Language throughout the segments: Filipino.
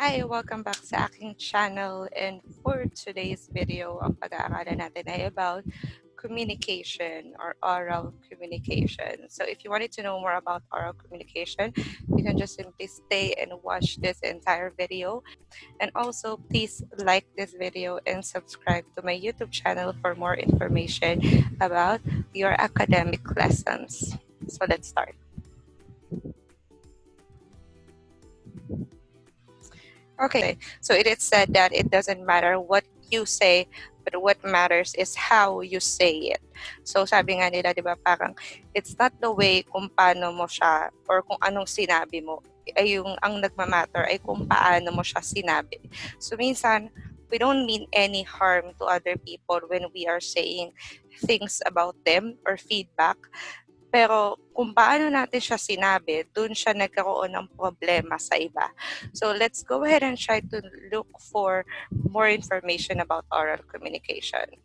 Hi! Welcome back sa aking channel, and for today's video, ang pag-aaralan natin ay about communication or oral communication. So if you wanted to know more about oral communication, you can just simply stay and watch this entire video. And also, please like this video and subscribe to my YouTube channel for more information about your academic lessons. So let's start. Okay, so it is said that it doesn't matter what you say, but what matters is how you say it. So sabi nga nila, di ba, parang it's not the way kung paano mo siya or kung anong sinabi mo, ay yung ang nagmamatter ay kung paano mo siya sinabi. So minsan, we don't mean any harm to other people when we are saying things about them or feedback. Pero kung paano natin siya sinabi, dun siya nagkaroon ng problema sa iba. So let's go ahead and try to look for more information about oral communication.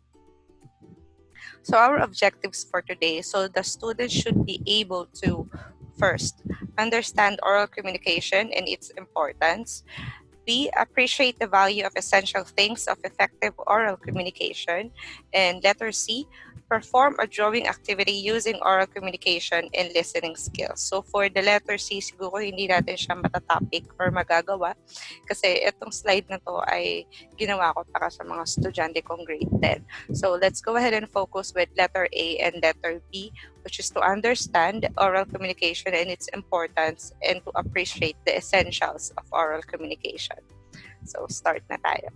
So our objectives for today, so the students should be able to first understand oral communication and its importance. B, appreciate the value of essential things of effective oral communication. And letter C, perform a drawing activity using oral communication and listening skills. So for the letter C, siguro hindi natin siya matatopic or magagawa kasi itong slide na to ay ginawa ko para sa mga estudyante kong grade 10. So let's go ahead and focus with letter A and letter B, which is to understand oral communication and its importance and to appreciate the essentials of oral communication. So, start na tayo.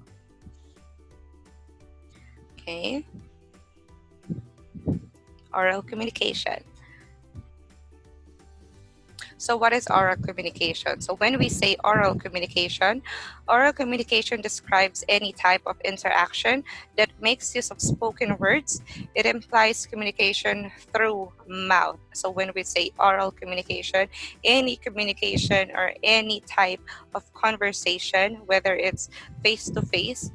Okay. Oral communication. So what is oral communication? So when we say oral communication describes any type of interaction that makes use of spoken words. It implies communication through mouth. So when we say oral communication, any communication or any type of conversation, whether it's face-to-face,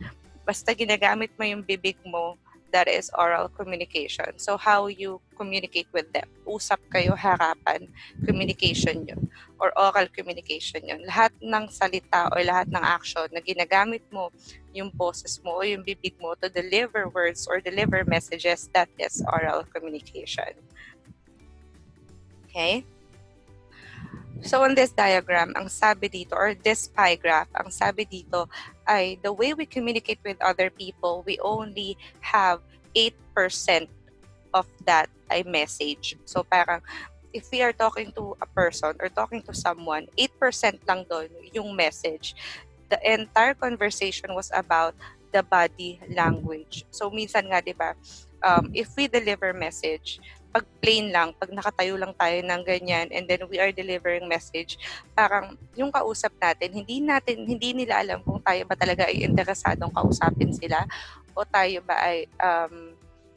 basta ginagamit mo yung bibig mo, that is oral communication. So how you communicate with them. Usap kayo, harapan, communication yun. Or oral communication yun. Lahat ng salita o lahat ng action na ginagamit mo yung boses mo o yung bibig mo to deliver words or deliver messages, that is oral communication. Okay? So on this diagram, ang sabi dito, or this pie graph, ang sabi dito ay the way we communicate with other people, we only have 8% of that ay message. So parang if we are talking to a person or talking to someone, 8% lang doon yung message. The entire conversation was about the body language. So minsan nga, di ba, if we deliver message, pag plain lang, pag nakatayo lang tayo ng ganyan and then we are delivering message, parang yung kausap natin, hindi nila alam kung tayo ba talaga ay interesadong kausapin sila o tayo ba ay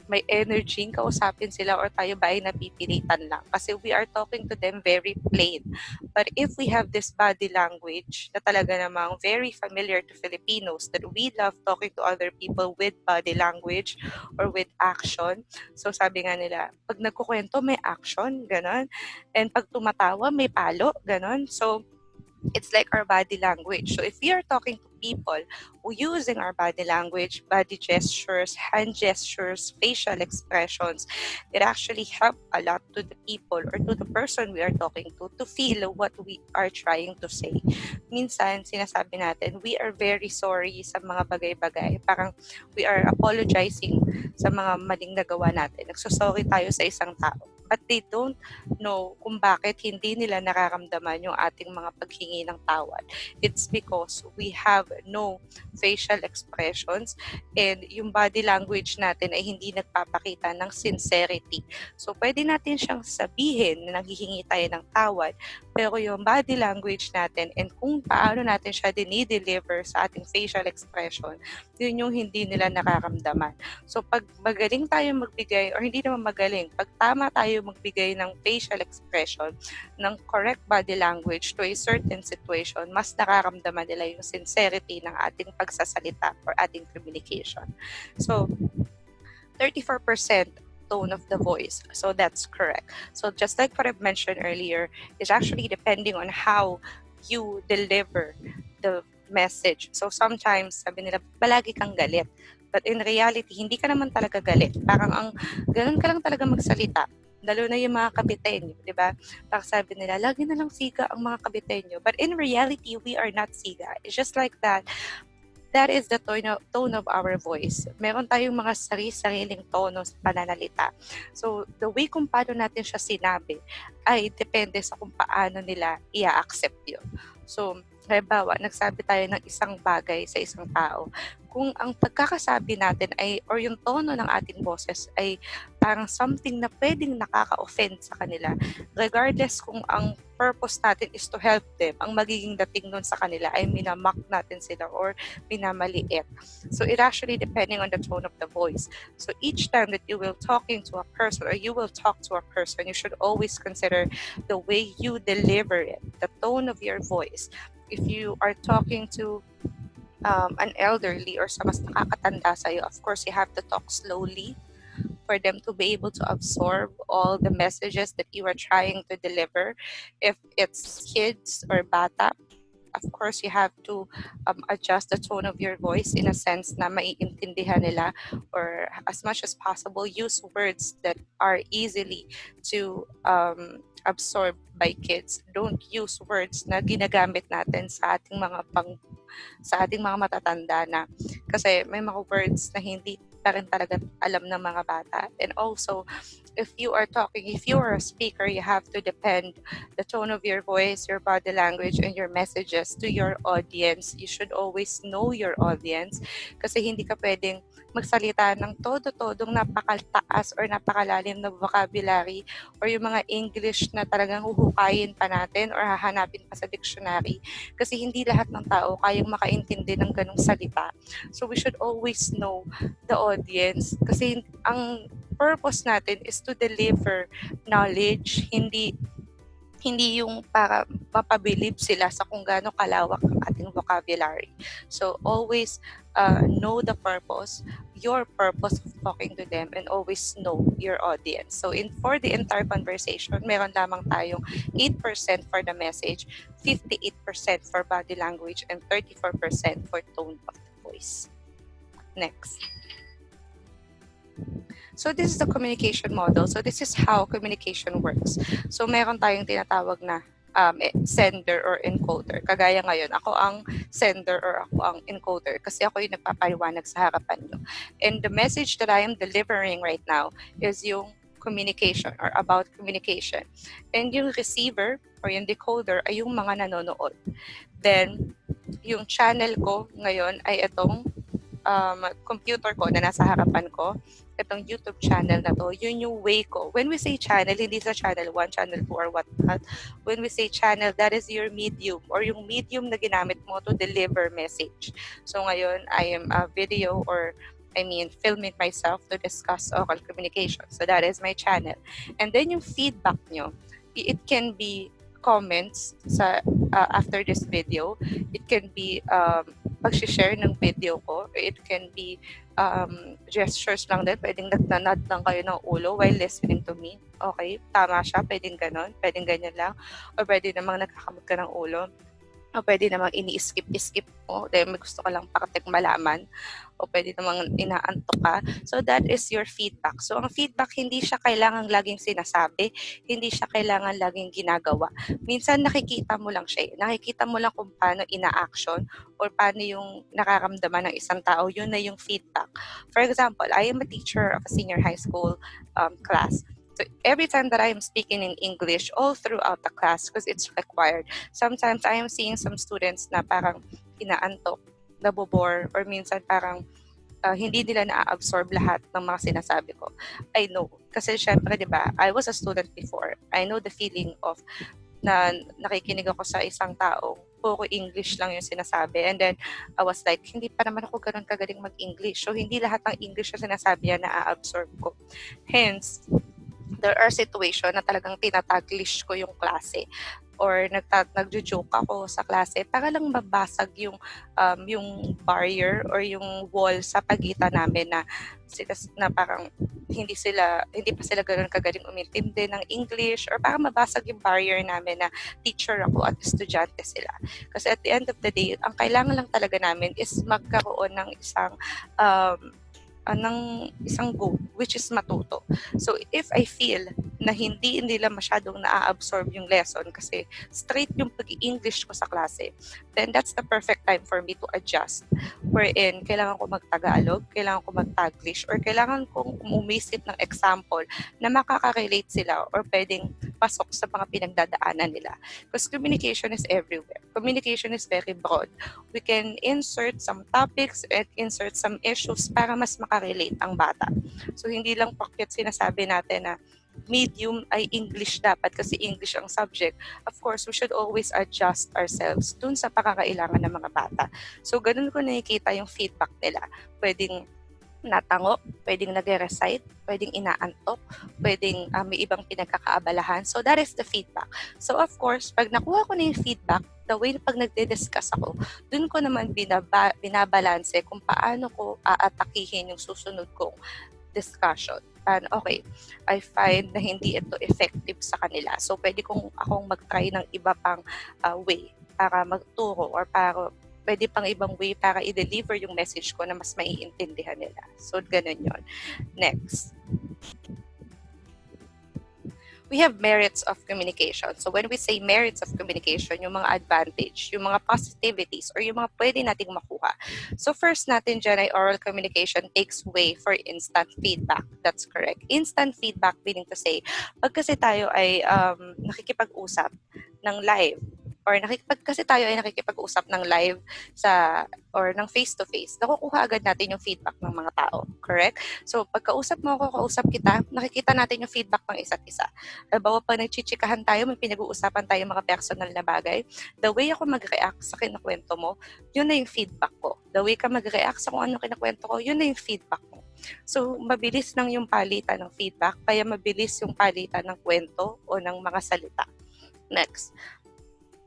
may energy kausapin sila or tayo ba ay napipilitan lang. Kasi we are talking to them very plain. But if we have this body language na talaga namang very familiar to Filipinos, that we love talking to other people with body language or with action. So sabi nga nila, pag nagkukwento may action, ganon. And pag tumatawa may palo, ganon. So it's like our body language. So if we are talking to people using our body language, body gestures, hand gestures, facial expressions, it actually help a lot to the people or to the person we are talking to feel what we are trying to say. Minsan, sinasabi natin, we are very sorry sa mga bagay-bagay. Parang we are apologizing sa mga maling nagawa natin. Nagsosorry tayo sa isang tao. But they don't know kung bakit hindi nila nararamdaman yung ating mga paghingi ng tawad. It's because we have no facial expressions and yung body language natin ay hindi nagpapakita ng sincerity. So pwede natin siyang sabihin na nanghihingi tayo ng tawad, pero yung body language natin and kung paano natin siya dinideliver sa ating facial expression, yun yung hindi nila nararamdaman. So pag magaling tayo magbigay, or hindi naman magaling, pag tama tayo magbigay ng facial expression, ng correct body language to a certain situation, mas nararamdaman nila yung sincerity ng ating pagsasalita or ating communication. So 34% tone of the voice. So that's correct. So just like what I've mentioned earlier, it's actually depending on how you deliver the message. So sometimes, sabi nila, palagi kang galit. But in reality, hindi ka naman talaga galit. Parang ganun ka lang talaga magsalita. Lalo na yung mga kabitenyo, di ba? Parang sabi nila, lagi na lang siga ang mga kabitenyo. But in reality, we are not siga. It's just like that is the tone of our voice. Meron tayong mga sariling tono sa pananalita. So, the way kung paano natin siya sinabi ay depende sa kung paano nila i-accept yun. So, halimbawa, nagsabi tayo ng isang bagay sa isang tao. Kung ang pagkakasabi natin ay, or yung tono ng ating boses ay parang something na pwedeng nakaka-offend sa kanila, regardless kung ang purpose natin is to help them, ang magiging dating nun sa kanila ay minamock natin sila or minamaliit. So it actually depending on the tone of the voice. So each time that you will talking to a person or you will talk to a person, you should always consider the way you deliver it, the tone of your voice. If you are talking to an elderly or sa mas nakakatanda sa'yo, of course, you have to talk slowly for them to be able to absorb all the messages that you are trying to deliver. If it's kids or bata, of course, you have to adjust the tone of your voice in a sense na maiintindihan nila, or as much as possible, use words that are easily to absorb by kids. Don't use words na ginagamit natin sa ating mga matatanda na, kasi may mga words na hindi pa rin talaga alam ng mga bata. And also, if you are a speaker, you have to depend the tone of your voice, your body language, and your messages to your audience. You should always know your audience, kasi hindi ka pwedeng magsalita ng todo-todong napakataas or napakalalim na vocabulary or yung mga English na talagang huhukayin pa natin or hahanapin pa sa dictionary, kasi hindi lahat ng tao kayang makaintindi ng ganong salita. So we should always know the audience, kasi ang purpose natin is to deliver knowledge, hindi yung para mapabilib sila sa kung gaano kalawak ang ating vocabulary. So always know the purpose, your purpose of talking to them, and always know your audience. So for the entire conversation, meron lamang tayong 8% for the message, 58% for body language, and 34% for tone of the voice. Next. So this is the communication model. So this is how communication works. So meron tayong tinatawag na sender or encoder. Kagaya ngayon, ako ang sender or ako ang encoder kasi ako yung nagpapaliwanag sa harapan nyo. And the message that I am delivering right now is yung communication or about communication. And yung receiver or yung decoder ay yung mga nanonood. Then, yung channel ko ngayon ay itong computer ko na nasa harapan ko, itong YouTube channel na to, yun yung way ko. When we say channel, hindi sa channel 1, channel 2, or whatnot. When we say channel, that is your medium or yung medium na ginamit mo to deliver message. So ngayon, I am a video filming myself to discuss oral communication. So that is my channel. And then yung feedback nyo, it can be comments sa after this video. It can be pag-share ng video ko. It can be gestures lang din. Pwedeng nagnanad lang kayo ng ulo while listening to me. Okay, tama siya. Pwedeng ganon. Pwedeng ganyan lang. O pwede namang nagkakamot ka ng ulo. O pwede namang ini-skip mo dahil may gusto ka lang pakatek malaman. O pwede namang inaantok ka. So that is your feedback. So ang feedback, hindi siya kailangan laging sinasabi. Hindi siya kailangan laging ginagawa. Minsan nakikita mo lang siya. Nakikita mo lang kung paano ina-action or paano yung nakaramdaman ng isang tao. Yun na yung feedback. For example, I am a teacher of a senior high school class. So every time that I am speaking in English all throughout the class, because it's required, sometimes I am seeing some students na parang inaantok, nabobore, or minsan parang hindi nila na-absorb lahat ng mga sinasabi ko. I know. Kasi syempre, di ba, I was a student before. I know the feeling of na nakikinig ako sa isang tao, puro English lang yung sinasabi. And then, I was like, hindi pa naman ako ganun kagaling mag-English. So, hindi lahat ng English na sinasabi yan na-absorb ko. Hence, there are situations na talagang tinataglish ko yung klase or nagjo-joke ako sa klase para lang mabasag yung barrier or yung wall sa pagitan namin na parang hindi pa sila ganoon kagaling umintindi ng English or para mabasag yung barrier namin na teacher ako at estudyante sila. Kasi at the end of the day, ang kailangan lang talaga namin is magkaroon ng isang goal, which is matuto. So if I feel na hindi nila masyadong na-absorb yung lesson kasi straight yung pag-English ko sa klase, then that's the perfect time for me to adjust. Wherein, kailangan ko mag-Tagalog, kailangan ko mag-Taglish, or kailangan kong umisip ng example na makaka-relate sila or pwedeng pasok sa mga pinagdadaanan nila. Because communication is everywhere. Communication is very broad. We can insert some topics and insert some issues para mas makarelate ang bata. So, hindi lang porket sinasabi natin na medium ay English dapat kasi English ang subject. Of course, we should always adjust ourselves dun sa pangangailangan ng mga bata. So, ganun ko nakikita yung feedback nila. Pwedeng natango, pwedeng nag-recite, pwedeng inaantok, pwedeng may ibang pinagkakaabalahan. So, that is the feedback. So, of course, pag nakuha ko na yung feedback, the way pag nagde-discuss ako, dun ko naman binabalanse kung paano ko aatakihin yung susunod kong discussion. And okay, I find na hindi ito effective sa kanila. So, pwede akong mag-try ng iba pang way para magturo or pwede pang ibang way para i-deliver yung message ko na mas maiintindihan nila. So, ganun yun. Next. We have merits of communication. So when we say merits of communication, yung mga advantage, yung mga positivities, or yung mga pwede nating makuha. So first natin dyan ay oral communication takes way for instant feedback. That's correct. Instant feedback meaning to say, pag kasi tayo ay nakikipag-usap ng live, or kasi tayo ay nakikipag-usap ng live or ng face-to-face, nakukuha agad natin yung feedback ng mga tao. Correct? So, pagkausap mo ako, kausap kita, nakikita natin yung feedback ng isa't isa. Halimbawa, pag nagchichikahan tayo, may pinag-uusapan tayo mga personal na bagay, the way ako mag-react sa kinakwento mo, yun na yung feedback ko. The way ka mag-react sa kung ano kinakwento ko, yun na yung feedback mo. So, mabilis lang yung palitan ng feedback, kaya mabilis yung palitan ng kwento o ng mga salita. Next.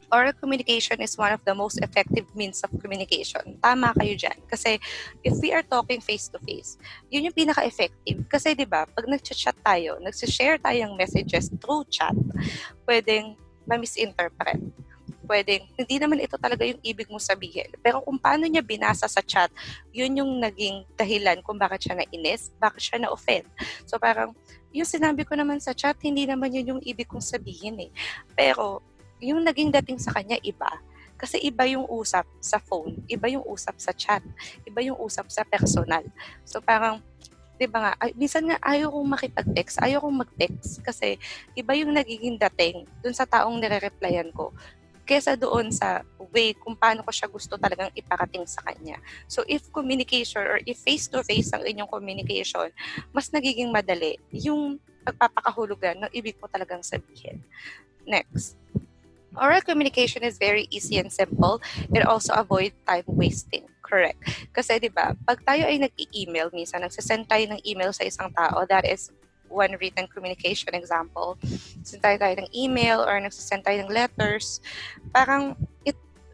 Oral communication is one of the most effective means of communication. Tama kayo dyan. Kasi if we are talking face-to-face, yun yung pinaka-effective. Kasi di ba pag nag-chat tayo, nag-share tayong messages through chat, pwedeng ma-misinterpret. Pwedeng, hindi naman ito talaga yung ibig mo sabihin. Pero kung paano niya binasa sa chat, yun yung naging dahilan kung bakit siya nainis, bakit siya na-offend. So parang, yung sinabi ko naman sa chat, hindi naman yun yung ibig kong sabihin eh. Pero, yung naging dating sa kanya iba. Kasi iba yung usap sa phone, iba yung usap sa chat, iba yung usap sa personal. So parang, di ba nga, minsan nga ayaw kong makipag-text, ayaw kong mag-text kasi iba yung nagiging dating dun sa taong nire-replyan ko kesa doon sa way kung paano ko siya gusto talagang iparating sa kanya. So if communication or if face-to-face ang inyong communication, mas nagiging madali yung pagpapakahulugan ng ibig mo talagang sabihin. Next. Oral communication is very easy and simple. It also avoid time wasting. Correct. Kasi di ba, pag tayo ay nag-i-email, minsan nagsasend tayo ng email sa isang tao, that is one written communication example. Send tayo ng email or nagsasend tayo ng letters, parang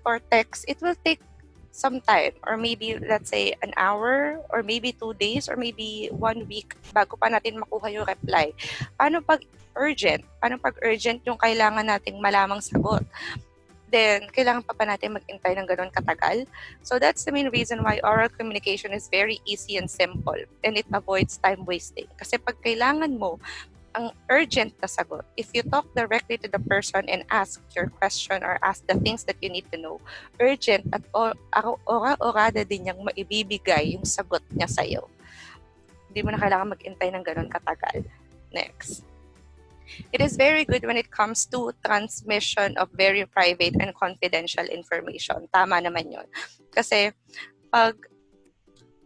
or text, it will take some time or maybe let's say an hour or maybe 2 days or maybe 1 week bago pa natin makuha yung reply. Paano pag urgent? Paano pag urgent yung kailangan nating malamang sagot? Then, kailangan pa natin mag-intay ng ganun katagal? So, that's the main reason why oral communication is very easy and simple and it avoids time wasting. Kasi pag kailangan mo ang urgent na sagot, if you talk directly to the person and ask your question or ask the things that you need to know, urgent at ora-orada din niyang maibibigay yung sagot niya sa'yo. Hindi mo na kailangan mag-intay ng ganun katagal. Next. It is very good when it comes to transmission of very private and confidential information. Tama naman yun. Kasi pag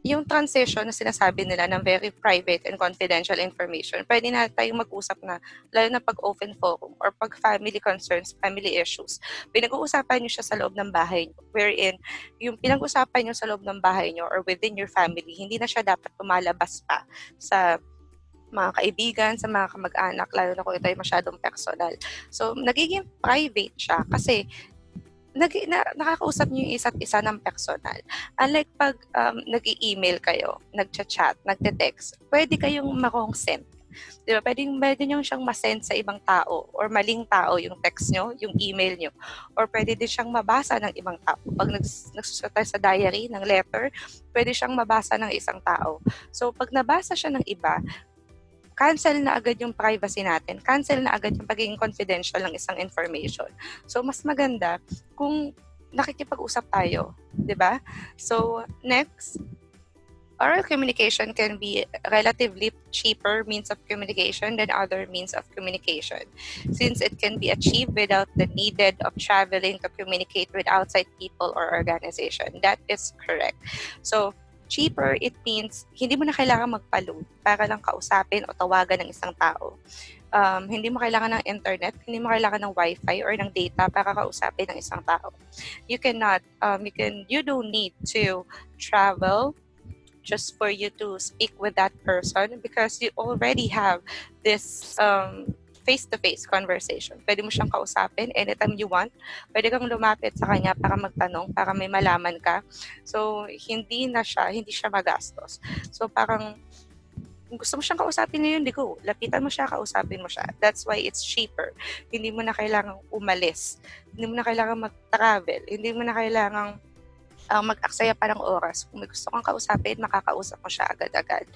yung transition na sinasabi nila ng very private and confidential information, pwede na tayong mag-usap na, lalo na pag open forum or pag family concerns, family issues. Pinag-uusapan nyo siya sa loob ng bahay nyo, wherein yung pinag-usapan nyo sa loob ng bahay nyo or within your family, hindi na siya dapat tumalabas pa sa mga kaibigan, sa mga kamag-anak, lalo na kung ito ay masyadong personal. So, nagiging private siya kasi nakakausap niyo yung isa't isa ng personal. Unlike pag nag-i-email kayo, nagchat-chat, nagte-text, pwede kayong makonsent. Di ba? Pwede nyo siyang masend sa ibang tao or maling tao yung text nyo, yung email nyo. Or pwede din siyang mabasa ng ibang tao. Pag nagsusulat tayo sa diary, ng letter, pwede siyang mabasa ng isang tao. So, pag nabasa siya ng iba, cancel na agad yung privacy natin, cancel na agad yung pagiging confidential ng isang information. So, mas maganda kung nakikipag-usap tayo, di ba? So, next, oral communication can be relatively cheaper means of communication than other means of communication, since it can be achieved without the needed of traveling to communicate with outside people or organization. That is correct. So, cheaper, it means hindi mo na kailangan magpa-load para lang kausapin o tawagan ng isang tao. Hindi mo kailangan ng internet, hindi mo kailangan ng wifi or ng data para kausapin ng isang tao. You don't need to travel just for you to speak with that person because you already have this face-to-face conversation. Pwede mo siyang kausapin anytime you want. Pwede kang lumapit sa kanya para magtanong, para may malaman ka. So, hindi siya magastos. So, parang kung gusto mo siyang kausapin ngayon, go. Lapitan mo siya, kausapin mo siya. That's why it's cheaper. Hindi mo na kailangang umalis. Hindi mo na kailangang mag-travel. Hindi mo na kailangang mag-aksaya pa ng oras. Kung may gusto kang kausapin, makakausap mo siya agad-agad.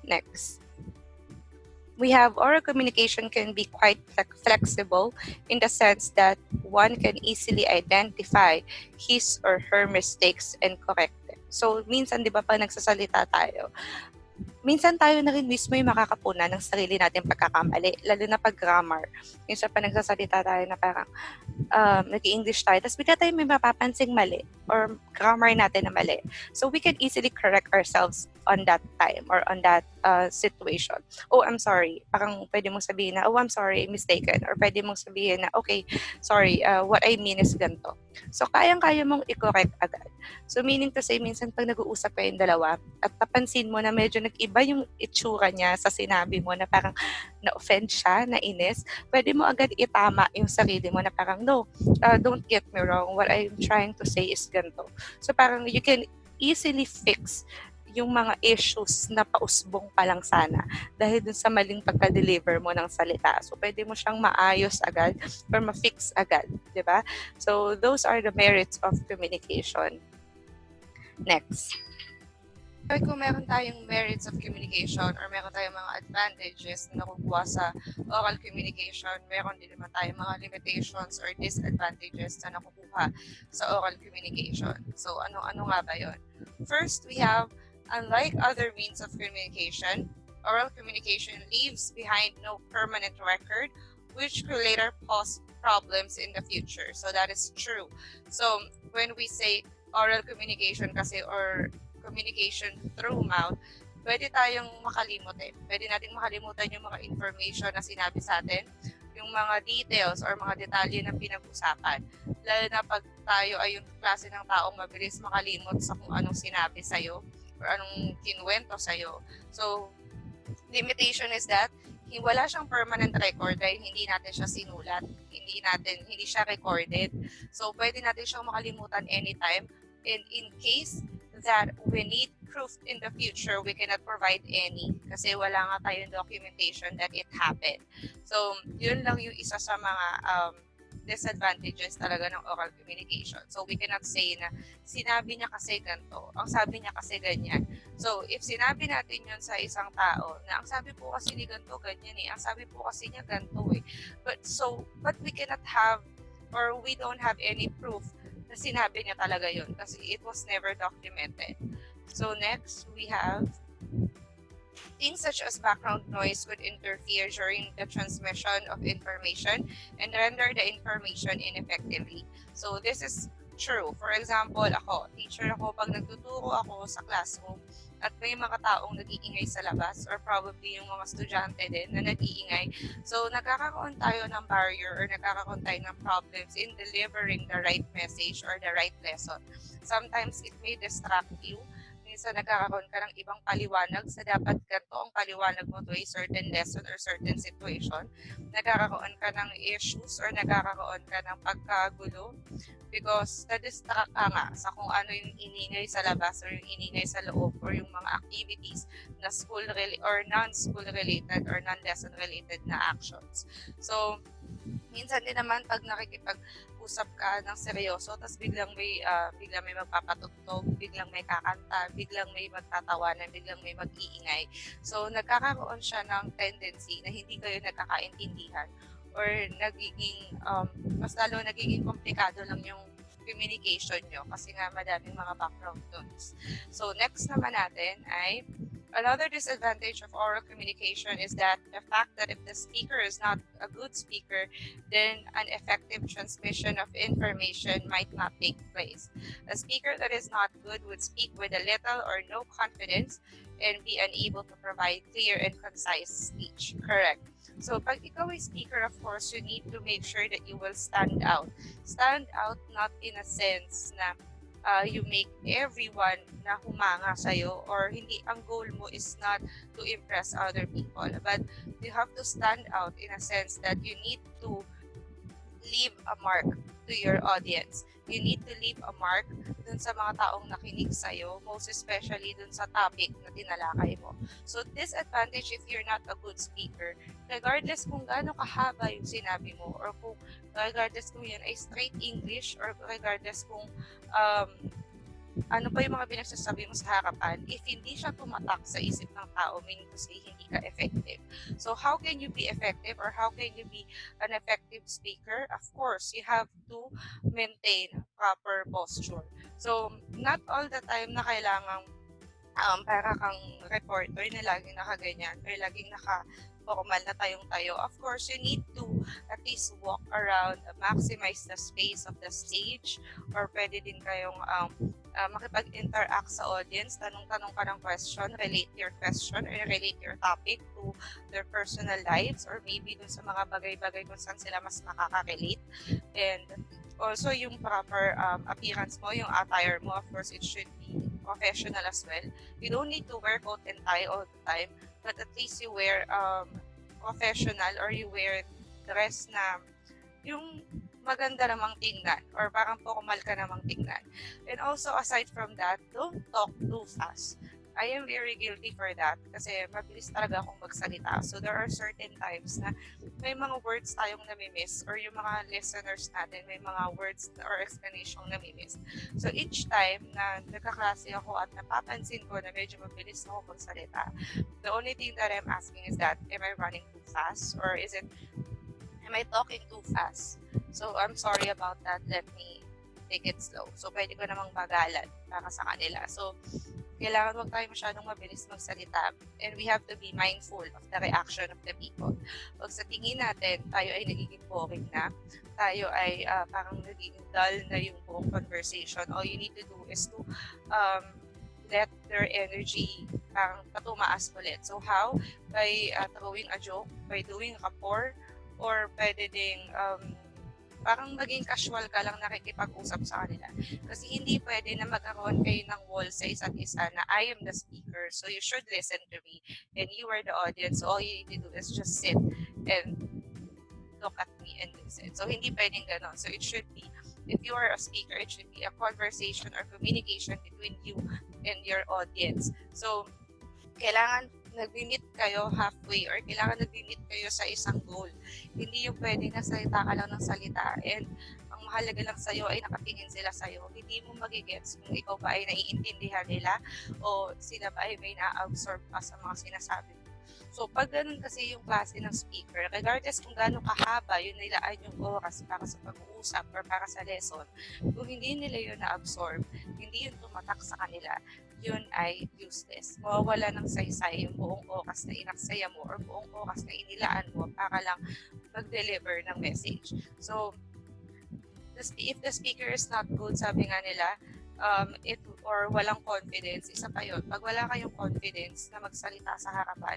Next. We have oral communication can be quite flexible in the sense that one can easily identify his or her mistakes and correct them. So, minsan, di ba, pag nagsasalita tayo, minsan tayo na rin mismo yung makakapunan ng sarili natin pagkakamali, lalo na pag grammar. Minsan pa nagsasalita tayo na parang nag-English tayo, tapos bigla tayo may mapapansing mali or grammar natin na mali. So we can easily correct ourselves on that time or on that situation. Oh, I'm sorry. Parang pwede mong sabihin na, oh, I'm sorry, mistaken. Or pwede mong sabihin na, okay, sorry, what I mean is ganito. So kayang-kaya mong i-correct agad. So meaning to say, minsan pag nag-uusap kayong dalawa at napansin mo na medyo nag-iba yung itsura niya sa sinabi mo na parang na-offend siya, nainis, pwede mo agad itama yung sarili mo na parang, no, don't get me wrong, what I'm trying to say is ganito. So parang you can easily fix yung mga issues na pausbong pa lang sana dahil dun sa maling pagka-deliver mo ng salita. So, pwede mo siyang maayos agad or ma-fix agad, di ba? So, those are the merits of communication. Next. Kung meron tayong merits of communication or meron tayong mga advantages na nakukuha sa oral communication, meron din naman tayong mga limitations or disadvantages na nakukuha sa oral communication. So, ano nga ba yun? First, we have, unlike other means of communication, oral communication leaves behind no permanent record, which could later cause problems in the future. So, that is true. So, when we say oral communication kasi or communication through mouth, pwede tayong makalimutin. Pwede nating makalimutan yung mga information na sinabi sa atin, yung mga details or mga detalye na pinag-usapan. Lalo na pag tayo ay yung klase ng taong mabilis makalimot sa kung anong sinabi sa'yo or anong kinuwento sa'yo. So, limitation is that wala siyang permanent record dahil hindi natin siya sinulat, hindi siya recorded. So, pwede natin siyang makalimutan anytime. And in case that we need proof in the future, we cannot provide any kasi wala nga tayong documentation that it happened. So, yun lang yung isa sa mga disadvantages talaga ng oral communication. So, we cannot say na sinabi niya kasi ganito, ang sabi niya kasi ganyan. So, if sinabi natin yun sa isang tao na ang sabi po kasi ni ganito, ganyan ang sabi po kasi niya ganito But we cannot have or we don't have any proof na sinabi niya talaga yun kasi it was never documented. So next, we have things such as background noise could interfere during the transmission of information and render the information ineffectively. So this is true. For example, teacher ako, pag nagtuturo ako sa classroom at may mga taong nag-iingay sa labas or probably yung mga estudyante din na nag-iingay. So, nagkakaroon tayo ng barrier or nagkakaroon tayo ng problems in delivering the right message or the right lesson. Sometimes, it may distract you. minsan nagkakaroon ka ng ibang paliwanag sa dapat ganito ang paliwanag mo to a certain lesson or certain situation. Nagkakaroon ka ng issues or nagkakaroon ka ng pagkagulo because na-distract ka nga sa kung ano yung iningay sa labas or yung iningay sa loob or yung mga activities na school or non-school related or non-lesson related na actions. So, minsan din naman pag nakikipag-usap ka ng seryoso tapos biglang may magpapatugtog, biglang may kakanta, biglang may magtatawanan, biglang may mag-iingay. So nagkakaroon siya ng tendency na hindi kayo nagkakaintindihan or mas lalo nagiging komplikado lang yung communication nyo kasi nga madaming mga background noise. So next naman natin ay another disadvantage of oral communication is that the fact that if the speaker is not a good speaker, then an effective transmission of information might not take place. A speaker that is not good would speak with a little or no confidence and be unable to provide clear and concise speech. Correct. So pag ikaw ay speaker, of course, you need to make sure that you will stand out. Stand out not in a sense na you make everyone na humanga sa'yo or hindi, ang goal mo is not to impress other people, but you have to stand out in a sense that you need to leave a mark to your audience. You need to leave a mark dun sa mga taong nakinig sa'yo, most especially dun sa topic na tinalakay mo. So disadvantage if you're not a good speaker, regardless kung gaano kahaba yung sinabi mo or kung regardless kung yan ay straight English or regardless kung ano pa yung mga pinagsasabi mo sa harapan, if hindi siya tumatak sa isip ng tao, meaning to say, hindi ka effective. So how can you be effective or how can you be an effective speaker? Of course, you have to maintain proper posture. So not all the time na kailangang para kang reporter na laging nakaganyan or laging naka-formal na tayong-tayo. Of course, you need to at least walk around, maximize the space of the stage, or pwede din kayong makipag-interact sa audience, tanong-tanong ka ng question, relate your question or relate your topic to their personal lives or maybe dun sa mga bagay-bagay kung saan sila mas makaka-relate. And also yung proper appearance mo, yung attire mo, of course, it should be professional as well. You don't need to wear coat and tie all the time, but at least you wear professional or you wear dress na yung maganda namang tingnan or parang formal ka namang tingnan. And also aside from that, don't talk too fast. I am very guilty for that kasi mabilis talaga akong magsalita. So there are certain times na may mga words tayong namimiss or yung mga listeners natin may mga words or explanation namimiss. So each time na nagkaklase ako at napapansin ko na medyo mabilis ako magsalita, the only thing that I'm asking is that, am I running too fast or am I talking too fast? So I'm sorry about that. Let me take it slow. So pwede ko namang bagalan para sa kanila. So kailangan wag tayo masyadong mabilis magsalita and we have to be mindful of the reaction of the people. Pag sa tingin natin, tayo ay nagiging boring na, tayo ay parang nagiging dull na yung buong conversation, all you need to do is to let their energy parang patumaas ulit. So how? By throwing a joke, by doing rapport, or pwede ding parang maging casual ka lang nakikipag-usap sa kanila. Kasi hindi pwede na magkaroon kayo ng wall sa isa't isa na I am the speaker, so you should listen to me, and you are the audience, so all you need to do is just sit and look at me and listen. So hindi pwedeng ganon. So it should be, if you are a speaker, it should be a conversation or communication between you and your audience. So kailangan nag-meet kayo halfway or kailangan nag-meet kayo sa isang goal. Hindi yung pwedeng nasalita ka lang ng salita and ang mahalaga lang sa'yo ay nakatingin sila sa'yo. Hindi mo magigets kung ikaw ba ay naiintindihan nila o sila ba ay may na-absorb pa sa mga sinasabi mo. So, pag ganun kasi yung klase ng speaker, regardless kung gaano kahaba yun nilaan yung oras para sa pag-uusap or para sa lesson, kung hindi nila yun na-absorb, hindi yun tumatak sa kanila, yun ay useless. Mawawala ng saysay yung buong oras na inaksaya mo or buong oras na inilaan mo para lang mag-deliver ng message. So, if the speaker is not good, sabi nga nila, or walang confidence, isa pa yun. Pag wala kayong confidence na magsalita sa harapan,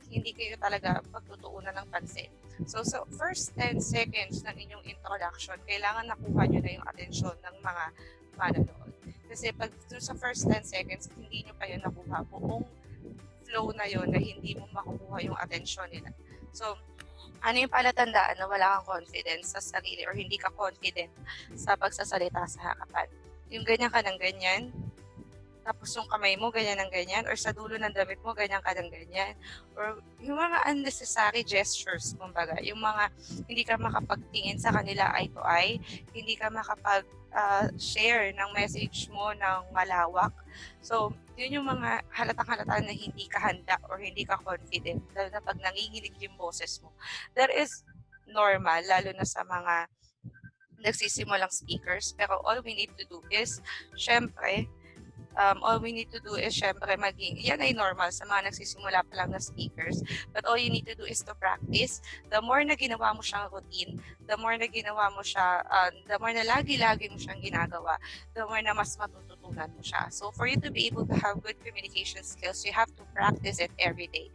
hindi kayo talaga pagtutuunan ng pansin. So first 10 seconds ng inyong introduction, kailangan nakuha nyo na yung atensyon ng mga manonood. Kasi pag dun sa first 10 seconds, hindi nyo pa yun nakuha, buong flow na yun na hindi mo makukuha yung atensyon nila. So, ano yung palatandaan na wala kang confidence sa sarili or hindi ka confident sa pagsasalita sa harapan? Yung ganyan ka ng ganyan, tapos yung kamay mo ganyan ng ganyan, or sa dulo ng damit mo ganyan ka ng ganyan, or yung mga unnecessary gestures, kumbaga, yung mga hindi ka makapagtingin sa kanila eye to eye, hindi ka makapag share ng message mo ng malawak. So, yun yung mga halatang-halata na hindi ka handa or hindi ka confident, lalo na pag nanginginig yung boses mo. That is normal, lalo na sa mga nagsisimulang speakers. Pero all we need to do is, syempre, all we need to do is syempre yan ay normal sa mga nagsisimula pa lang na speakers, but all you need to do is to practice. The more na ginawa mo siyang routine, the more na ginawa mo siya, the more na lagi-lagi mo siyang ginagawa, the more na mas matututunan mo siya. So for you to be able to have good communication skills, you have to practice it every day.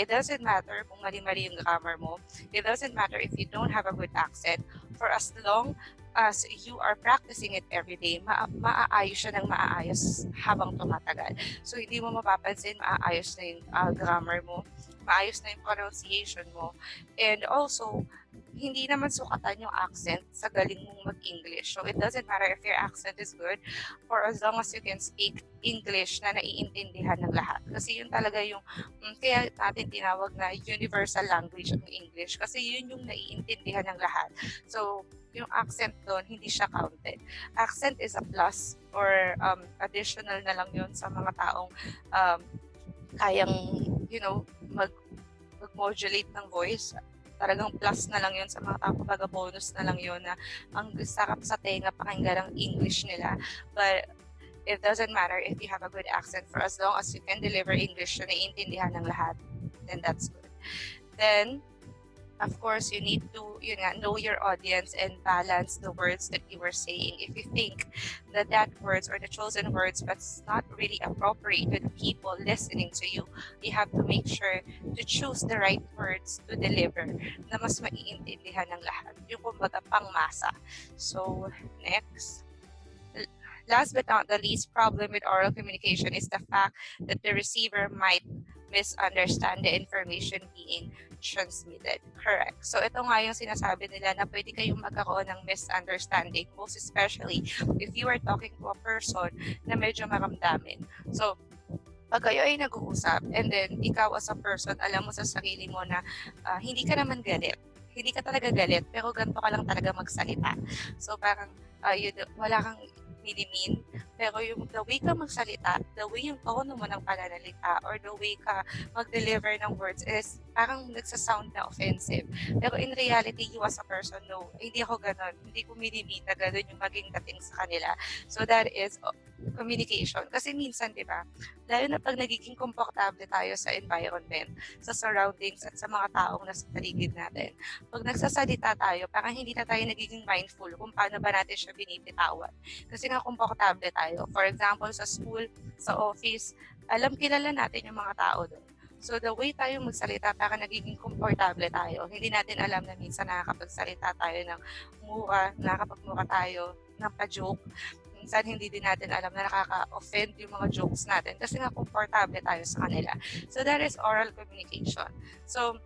It doesn't matter kung mali-mali yung grammar mo, it doesn't matter if you don't have a good accent, for as long as you are practicing it every day, maaayos siya ng maaayos habang tumatagal. So, hindi mo mapapansin, maaayos na yung grammar mo, maayos na yung pronunciation mo, and also, hindi naman sukatan yung accent sa galing mong mag-English. So, it doesn't matter if your accent is good, for as long as you can speak English na naiintindihan ng lahat. Kasi yun talaga yung, kaya natin tinawag na universal language ang English. Kasi yun yung naiintindihan ng lahat. So, yung accent doon, hindi siya counted. Accent is a plus or additional na lang yun sa mga taong kayang, mag-modulate ng voice. Talagang plus na lang yun sa mga tao, kumbaga bonus na lang yun na ang sarap sa tenga pakinggan ng English nila. But it doesn't matter if you have a good accent, for as long as you can deliver English na naiintindihan ng lahat, then that's good. Then, of course, you need to know your audience and balance the words that you are saying. If you think that words or the chosen words but's not really appropriate to the people listening to you, you have to make sure to choose the right words to deliver na mas maiintindihan ng lahat. Yung kumbaga pangmasa. So, next. Last but not the least, problem with oral communication is the fact that the receiver might misunderstand the information being transmitted. Correct. So ito nga yung sinasabi nila na pwede kayong magkaroon ng misunderstanding, most especially if you are talking to a person na medyo maramdamin. So, pag kayo ay nag-uusap and then ikaw as a person, alam mo sa sarili mo na hindi ka naman galit. Hindi ka talaga galit, pero ganito ka lang talaga magsalita. So parang wala kang minimin, pero yung the way ka magsalita, the way yung tono mo ng pananalita, or the way ka mag-deliver ng words is parang nagsasound na offensive. Pero in reality, you as a person, no, hindi ako ganon. Hindi ko minimin na ganon yung maging dating sa kanila. So that is communication. Kasi minsan, di ba, lalo na pag nagiging komportable tayo sa environment, sa surroundings, at sa mga taong nasa paligid natin, pag nagsasalita tayo, parang hindi na tayo nagiging mindful kung paano ba natin siya binibitawan. Kasi nga komportable tayo. For example, sa school, sa office, kilala natin yung mga tao doon. So the way tayo magsalita, parang nagiging komportable tayo. Hindi natin alam na minsan nakakapagsalita tayo ng mura, nakakapagmura tayo ng pa-joke. Minsan hindi din natin alam na nakaka-offend yung mga jokes natin kasi nga komportable tayo sa kanila. So that is oral communication. So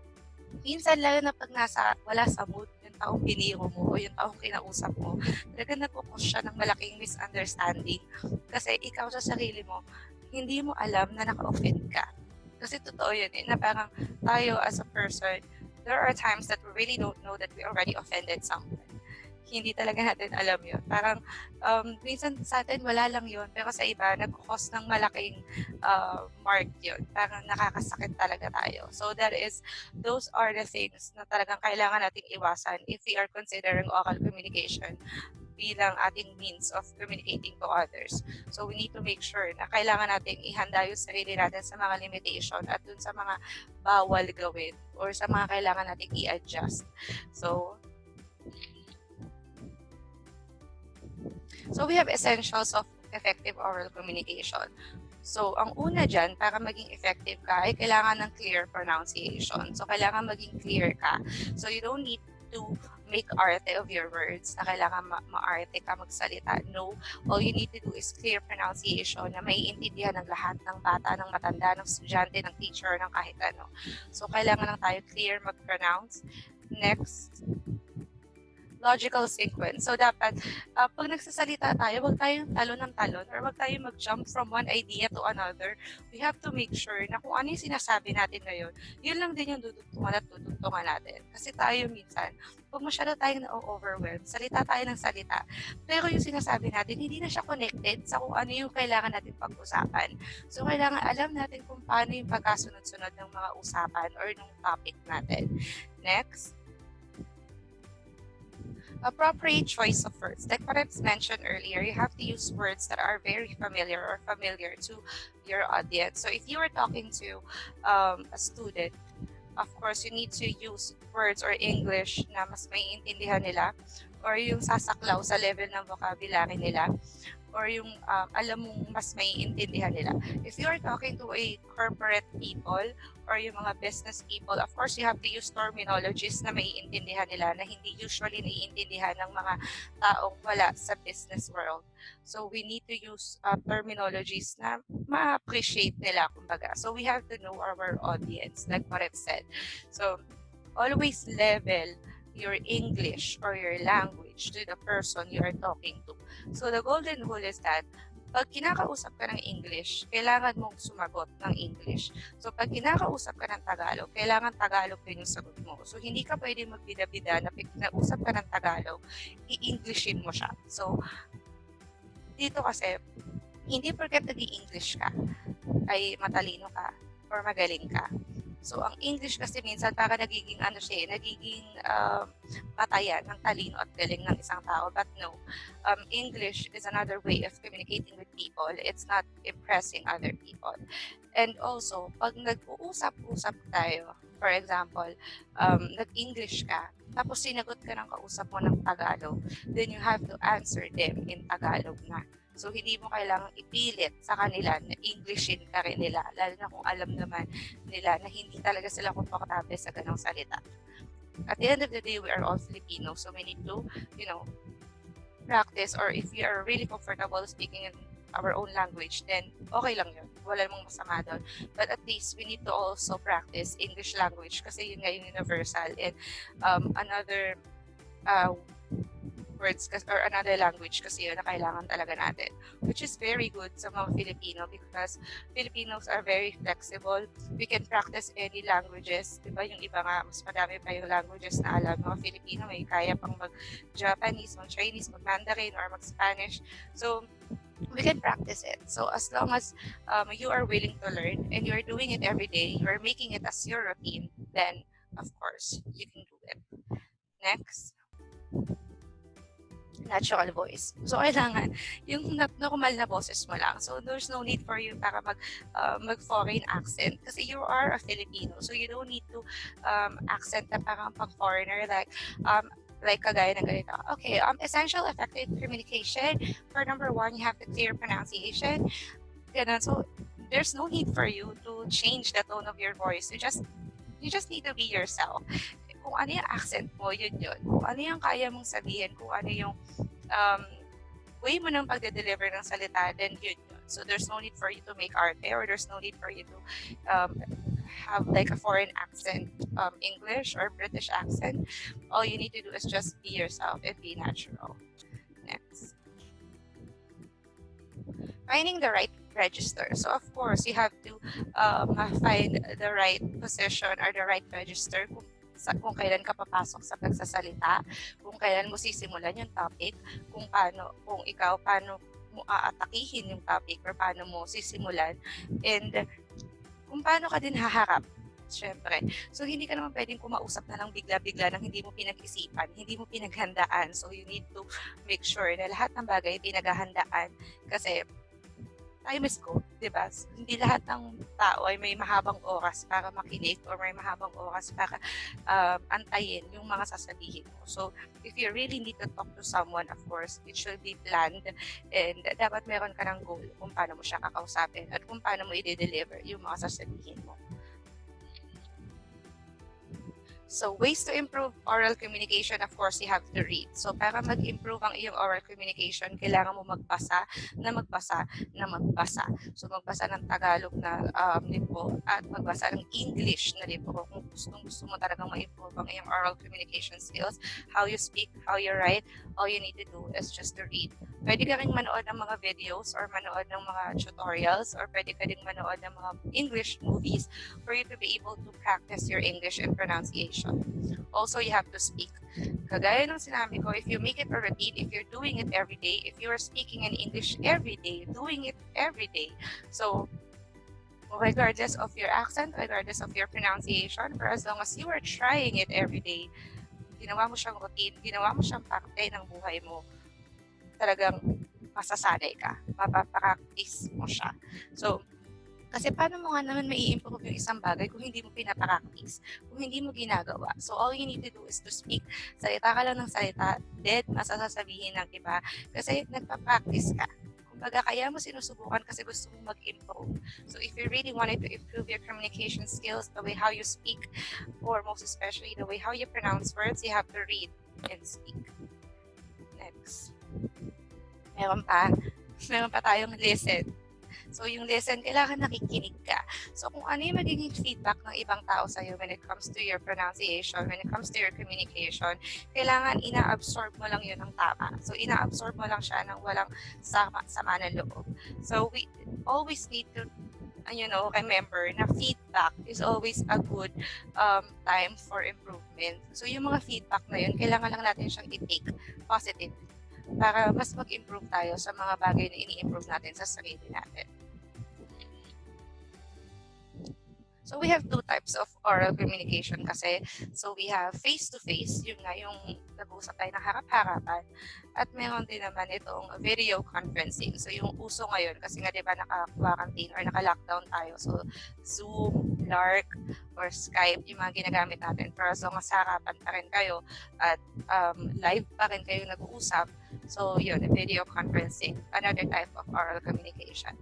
minsan lalo na pag wala sa mood yung taong biniro mo o yung taong kinausap mo, talaga nagkukos siya ng malaking misunderstanding. Kasi ikaw sa sarili mo, hindi mo alam na naka-offend ka. Kasi totoo yun na parang tayo as a person, there are times that we really don't know that we already offended someone. Hindi talaga natin alam yun. Parang minsan sa atin wala lang yun, pero sa iba nagkukos ng malaking mark yun. Parang nakakasakit talaga tayo. So those are the things na talagang kailangan nating iwasan if we are considering oral communication bilang ating means of communicating to others. So we need to make sure na kailangan nating ihanda yung sarili natin sa mga limitation at dun sa mga bawal gawin or sa mga kailangan nating i-adjust. So we have essentials of effective oral communication. So, ang una dyan, para maging effective ka, ay kailangan ng clear pronunciation. So, kailangan maging clear ka. So, you don't need to make arte of your words, na kailangan maarte ka magsalita. No, all you need to do is clear pronunciation na maiintindihan ng lahat, ng bata, ng matanda, ng estudyante, ng teacher, ng kahit ano. So, kailangan lang tayo clear mag-pronounce. Next, logical sequence. So, dapat, pag nagsasalita tayo, huwag tayong talon ng talon or huwag tayong mag-jump from one idea to another. We have to make sure na kung ano yung sinasabi natin ngayon, yun lang din yung dudugtungan at tutugtungan natin. Kasi tayo minsan, pag masyado tayong na-overwhelm, salita tayo ng salita, pero yung sinasabi natin, hindi na siya connected sa kung ano yung kailangan natin pag-usapan. So, kailangan alam natin kung paano yung pagkasunod-sunod ng mga usapan or ng topic natin. Next, appropriate choice of words. Like what I've mentioned earlier, you have to use words that are very familiar or familiar to your audience. So if you are talking to a student, of course, you need to use words or English na mas maiintindihan nila or yung sasaklaw sa level ng vocabulary nila or yung alam mong mas maiintindihan nila. If you are talking to a corporate people or yung mga business people, of course, you have to use terminologies na maiintindihan nila na hindi usually naiintindihan ng mga taong wala sa business world. So, we need to use terminologies na ma-appreciate nila, kumbaga. So, we have to know our audience, like what I've said. So, always level your English or your language to the person you are talking to. So the golden rule is that pag kinakausap ka ng English, kailangan mong sumagot ng English. So pag kinakausap ka ng Tagalog, kailangan Tagalog din yung sagot mo. So hindi ka pwede magbida-bida na pag kinausap ka ng Tagalog, i-Englishin mo siya. So dito kasi, hindi porket nag-i-English ka, ay matalino ka or magaling ka. So, ang English kasi minsan para nagiging nagiging patayan ng talino at galing ng isang tao. But no, English is another way of communicating with people. It's not impressing other people. And also, pag nag-uusap-usap tayo, for example, nag-English ka, tapos sinagot ka ng kausap mo ng Tagalog, then you have to answer them in Tagalog na. So, hindi mo kailangang ipilit sa kanila na Englishin ka rin nila, lalo na kung alam naman nila na hindi talaga sila komportable sa ganong salita. At the end of the day, we are all Filipinos, so we need to, practice, or if we are really comfortable speaking in our own language, then okay lang yun. Wala namang masama doon. But at least, we need to also practice English language kasi yun nga yung universal. And another words or another language kasi yun na kailangan talaga natin, which is very good sa mga Filipino because Filipinos are very flexible. We can practice any languages, diba? Yung iba nga, mas madami pa yung languages na alam mga Filipino, may kaya pang mag-Japanese, mag-Chinese, mag-Mandarin, or mag-Spanish. So, we can practice it. So, as long as you are willing to learn and you're doing it every day, you're making it as your routine, then, of course, you can do it. Next, natural voice. So, kailangan yung normal na boses mo lang. So, there's no need for you para mag-foreign accent. Kasi you are a Filipino. So, you don't need to accent na parang pang-foreigner like kagaya ng ganito. Okay, essential effective communication. For number 1, you have the clear pronunciation. Ganun. So, there's no need for you to change the tone of your voice. You just need to be yourself. Kung ano yung accent mo, yun. Kung ano yung kaya mong sabihin, kung ano yung way mo ng pagde-deliver ng salita, then yun. So there's no need for you to make arte, or there's no need for you to have like a foreign accent, English or British accent. All you need to do is just be yourself and be natural. Next. Finding the right register. So of course, you have to find the right position or the right register kung kailan ka papasok sa pagsasalita, kung kailan mo sisimulan yung topic, kung ikaw paano mo aatakihin yung topic or paano mo sisimulan, and kung paano ka din haharap, syempre. So, hindi ka naman pwedeng kumausap na lang bigla-bigla nang hindi mo pinag-isipan, hindi mo pinaghandaan. So, you need to make sure na lahat ng bagay pinaghahandaan kasi time is gold, di ba? Hindi lahat ng tao ay may mahabang oras para makinig or may mahabang oras para antayin yung mga sasabihin mo. So, if you really need to talk to someone, of course, it should be planned and dapat meron ka ng goal kung paano mo siya kakausapin at kung paano mo i-deliver yung mga sasabihin mo. So, ways to improve oral communication, of course, you have to read. So, para mag-improve ang iyong oral communication, kailangan mo magbasa na magbasa na magbasa. So, magbasa ng Tagalog na libro at magbasa ng English na libro. Kung gusto mo talagang ma-improve ang iyong oral communication skills, how you speak, how you write, all you need to do is just to read. Pwede ka rin manood ng mga videos or manood ng mga tutorials or pwede ka rin manood ng mga English movies for you to be able to practice your English and pronunciation. Also, you have to speak. Kagaya ng sinabi ko, if you make it a routine, if you're doing it every day, if you are speaking in English every day, doing it every day, so regardless of your accent, regardless of your pronunciation, for as long as you are trying it every day, ginawa mo siyang routine, ginawa mo siyang parte ng buhay mo, talagang masasanay ka, mapapractice mo siya. So, kasi paano mo nga naman mai-improve yung isang bagay kung hindi mo pinapractice, kung hindi mo ginagawa. So, all you need to do is to speak. Salita ka lang ng salita, then masasabihin ng iba kasi nagpa-practice ka. Kumbaga, kaya mo sinusubukan kasi gusto mong mag-improve. So, if you really wanted to improve your communication skills, the way how you speak, or most especially the way how you pronounce words, you have to read and speak. Next. Meron pa tayong listen. So, yung listen, kailangan nakikinig ka. So, kung ano yung magiging feedback ng ibang tao sa'yo when it comes to your pronunciation, when it comes to your communication, kailangan ina-absorb mo lang yun ng tama. So, ina-absorb mo lang siya ng walang sama ng loob. So, we always need to remember na feedback is always a good time for improvement. So, yung mga feedback na yun, kailangan lang natin siyang i-take positively para mas mag-improve tayo sa mga bagay na ini-improve natin sa sarili natin. So, we have two types of oral communication kasi. So, we have face-to-face, yung nag-uusap tayo ng harap-harapan. At meron din naman itong video conferencing. So, yung uso ngayon, kasi nga diba naka-quarantine or naka-lockdown tayo. So, Zoom, Lark, or Skype, yung mga ginagamit natin. Pero as long as harapan pa rin kayo at live pa rin kayo nag-uusap. So, yun, video conferencing, another type of oral communication.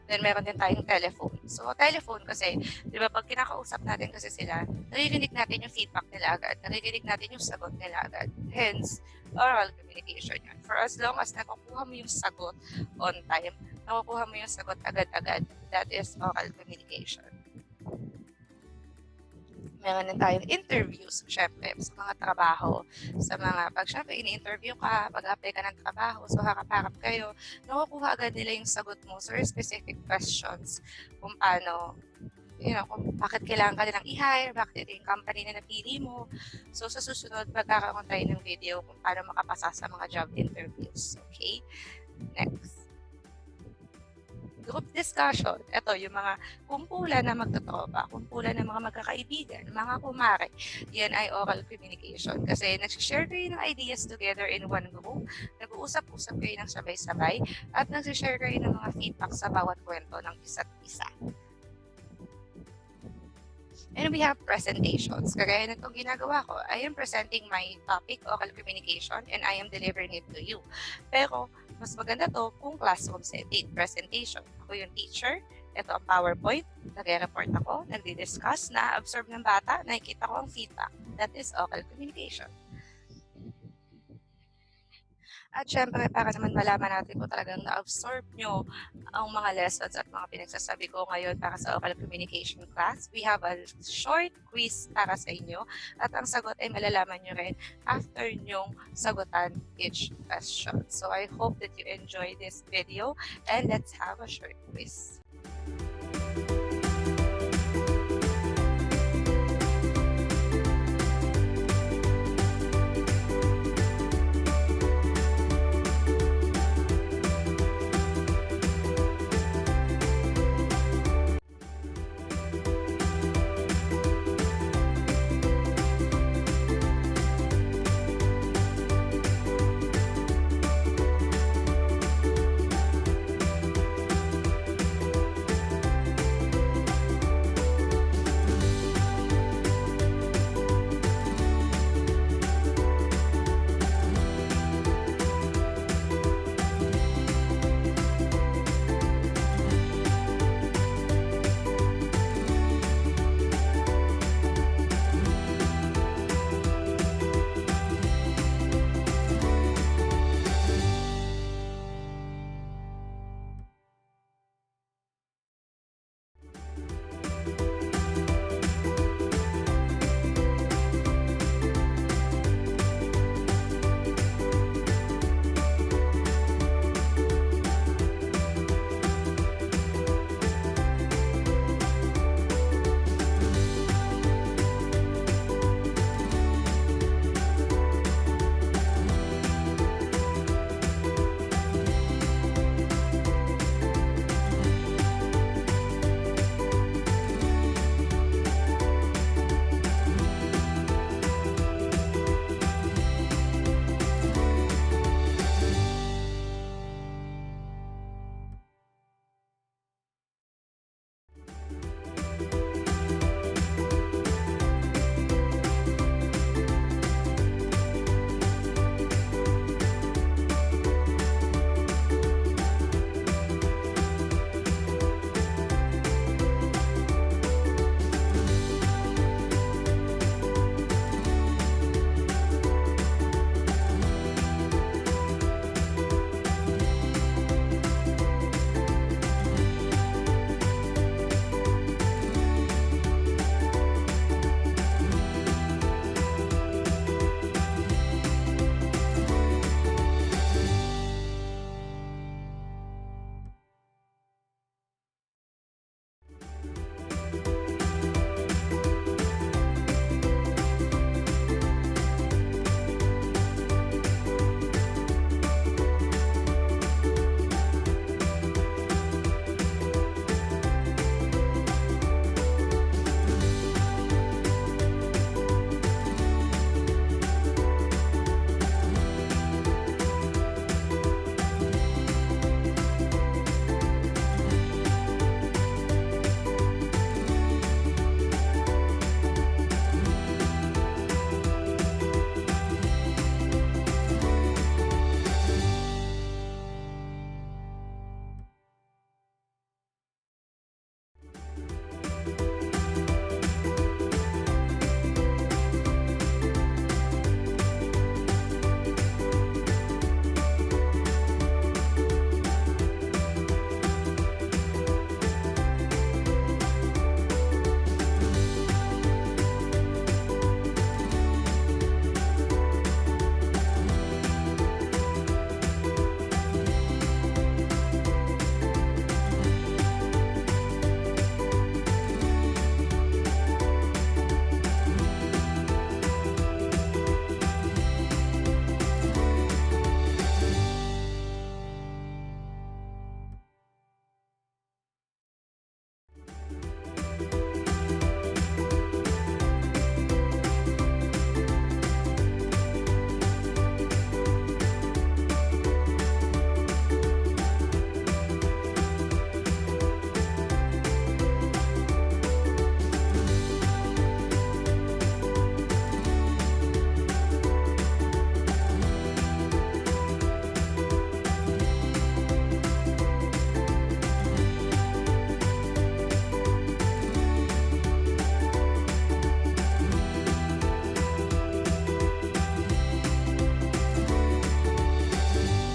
Then, meron din tayong telephone. So, telephone kasi, di ba, pag kinakausap natin kasi sila, naririnig natin yung feedback nila agad, naririnig natin yung sagot nila agad. Hence, oral communication yun. For as long as nakukuha mo yung sagot on time, nakukuha mo yung sagot agad-agad, that is oral communication. Meron din tayong interviews, syempre, sa mga trabaho, pag syempre, ini-interview ka, pag-apply ka ng trabaho, so harap-harap kayo, nakukuha agad nila yung sagot mo, so specific questions, kung paano, kung bakit kailangan ka nilang i-hire, bakit ito yung company na napili mo. So, sa susunod, magkakaroon tayo ng video kung paano makapasa sa mga job interviews. Okay? Next. Group discussion. Ito, yung mga kumpulan na magtotropa, kumpulan ng mga magkakaibigan, mga kumare. Yan ay oral communication. Kasi nagsishare kayo ng ideas together in one group, nag-uusap-usap kayo ng sabay-sabay, at nagsishare kayo ng mga feedback sa bawat kwento ng isa't isa. And we have presentations. Kagaya na itong ginagawa ko, I am presenting my topic, oral communication, and I am delivering it to you. Pero, mas maganda to kung classroom setting, presentation. Ako yung teacher, ito ang PowerPoint, nag-report ako, nagdi-discuss, na-absorb ng bata, nakikita ko ang feedback. That is oral communication. At syempre, para naman malaman natin kung talagang na-absorb nyo ang mga lessons at mga pinagsasabi ko ngayon para sa oral communication class, we have a short quiz para sa inyo. At ang sagot ay malalaman nyo rin after nyong sagutan each question. So I hope that you enjoy this video and let's have a short quiz.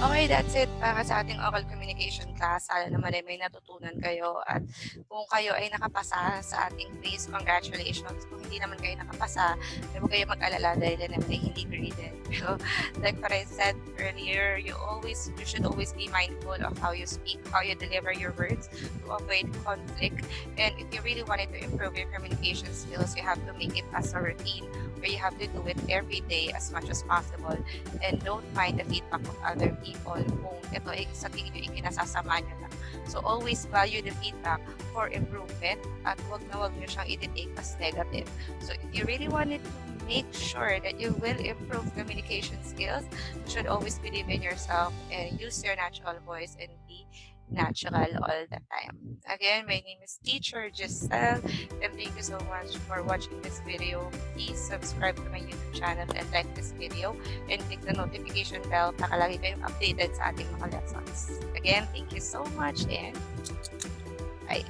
Okay, that's it para sa ating oral communication class. Sana naman ay may natutunan kayo at kung kayo ay nakapasa sa ating quiz, congratulations. Kung hindi naman kayo nakapasa, huwag kayo mag-alala dahil yan naman ay hindi graded. Pero like what I said earlier, you should always be mindful of how you speak, how you deliver your words to avoid conflict. And if you really wanted to improve your communication skills, you have to make it as a routine where you have to do it every day as much as possible. And don't mind the feedback of other people kung ito ay sa tingin nyo ikinasasama nyo lang. So always value the feedback for improvement at wag nyo siyang i-take as negative. So if you really wanted to make sure that you will improve communication skills, you should always believe in yourself and use your natural voice and be natural all the time. Again, my name is Teacher Giselle, and thank you so much for watching this video. Please subscribe to my YouTube channel and like this video and click the notification bell para lagi kayong updated sa ating mga lessons. Again, thank you so much and bye!